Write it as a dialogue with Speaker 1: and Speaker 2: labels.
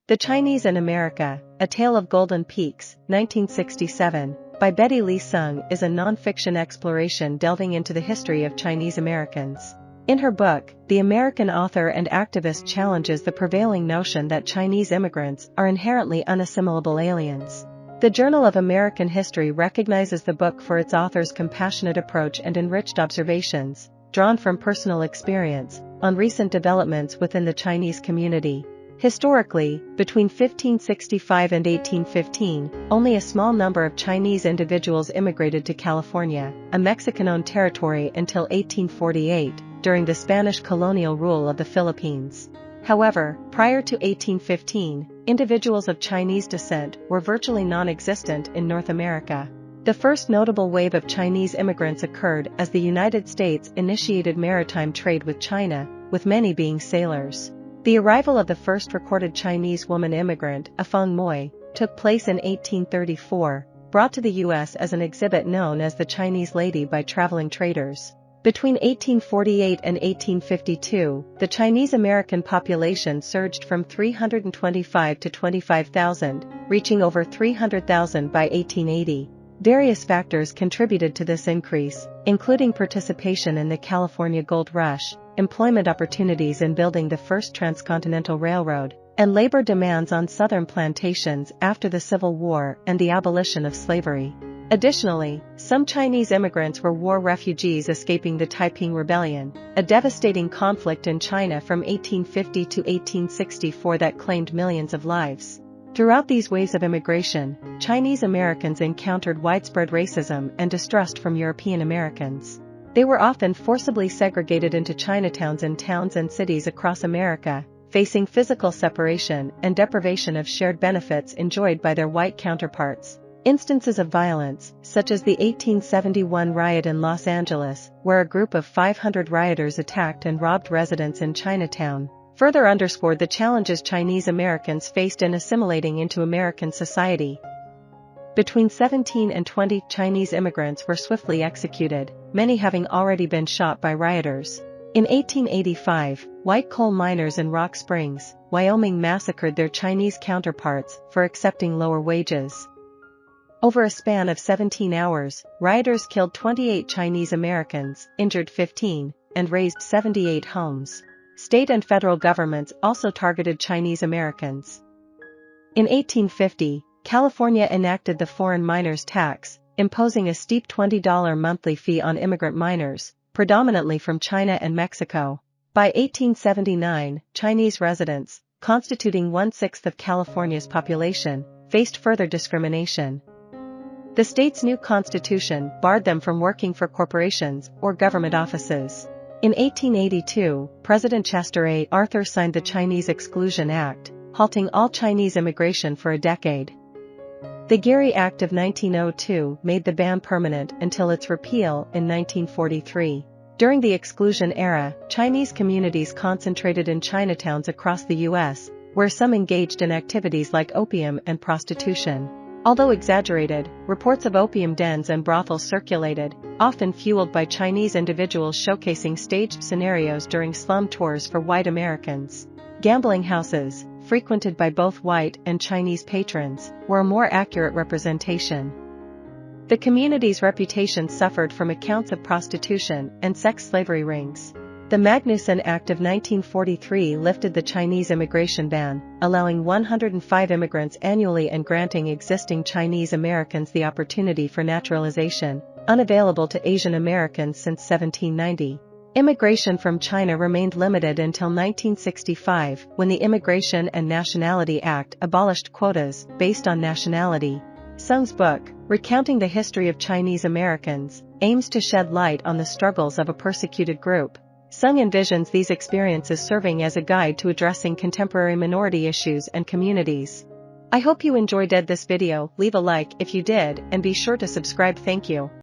Speaker 1: The Chinese in America, A Tale of Golden Peaks, 1967, by Betty Lee Sung is a non-fiction exploration delving into the history of Chinese Americans. In her book, the American author and activist challenges the prevailing notion that Chinese immigrants are inherently unassimilable aliens. The Journal of American History recognizes the book for its author's compassionate approach and enriched observations, drawn from personal experience, on recent developments within the Chinese community. Historically, between 1565 and 1815, only a small number of Chinese individuals immigrated to California, a Mexican-owned territory until 1848, during the Spanish colonial rule of the Philippines. However, prior to 1815, individuals of Chinese descent were virtually non-existent in North America. The first notable wave of Chinese immigrants occurred as the United States initiated maritime trade with China, with many being sailors. The arrival of the first recorded Chinese woman immigrant, Afeng Moi, took place in 1834, brought to the U.S. as an exhibit known as the Chinese Lady by traveling traders. Between 1848 and 1852, the Chinese American population surged from 325 to 25,000, reaching over 300,000 by 1880. Various factors contributed to this increase, including participation in the California Gold Rush, employment opportunities in building the First Transcontinental Railroad, and labor demands on southern plantations after the Civil War and the abolition of slavery. Additionally, some Chinese immigrants were war refugees escaping the Taiping Rebellion, a devastating conflict in China from 1850 to 1864 that claimed millions of lives. Throughout these waves of immigration, Chinese Americans encountered widespread racism and distrust from European Americans. They were often forcibly segregated into Chinatowns in towns and cities across America, facing physical separation and deprivation of shared benefits enjoyed by their white counterparts. Instances of violence, such as the 1871 riot in Los Angeles, where a group of 500 rioters attacked and robbed residents in Chinatown, further underscored the challenges Chinese Americans faced in assimilating into American society. Between 17 and 20 Chinese immigrants were swiftly executed, many having already been shot by rioters. In 1885, white coal miners in Rock Springs, Wyoming massacred their Chinese counterparts for accepting lower wages. Over a span of 17 hours, rioters killed 28 Chinese Americans, injured 15, and razed 78 homes. State and federal governments also targeted Chinese Americans. In 1850, California enacted the foreign miners' tax, imposing a steep $20 monthly fee on immigrant miners, predominantly from China and Mexico. By 1879, Chinese residents, constituting 1/6 of California's population, faced further discrimination. The state's new constitution barred them from working for corporations or government offices. In 1882, President Chester A. Arthur signed the Chinese Exclusion Act, halting all Chinese immigration for a decade. The Geary Act of 1902 made the ban permanent until its repeal in 1943. During the exclusion era, Chinese communities concentrated in Chinatowns across the U.S., where some engaged in activities like opium and prostitution. Although exaggerated, reports of opium dens and brothels circulated, often fueled by Chinese individuals showcasing staged scenarios during slum tours for white Americans. Gambling houses, frequented by both white and Chinese patrons, were a more accurate representation. The community's reputation suffered from accounts of prostitution and sex slavery rings. The Magnuson Act of 1943 lifted the Chinese immigration ban, allowing 105 immigrants annually and granting existing Chinese Americans the opportunity for naturalization, unavailable to Asian Americans since 1790. Immigration from China remained limited until 1965, when the Immigration and Nationality Act abolished quotas based on nationality. Sung's book, recounting the history of Chinese Americans, aims to shed light on the struggles of a persecuted group. Sung envisions these experiences serving as a guide to addressing contemporary minority issues and communities. I hope you enjoyed this video. Leave a like if you did, and be sure to subscribe. Thank you.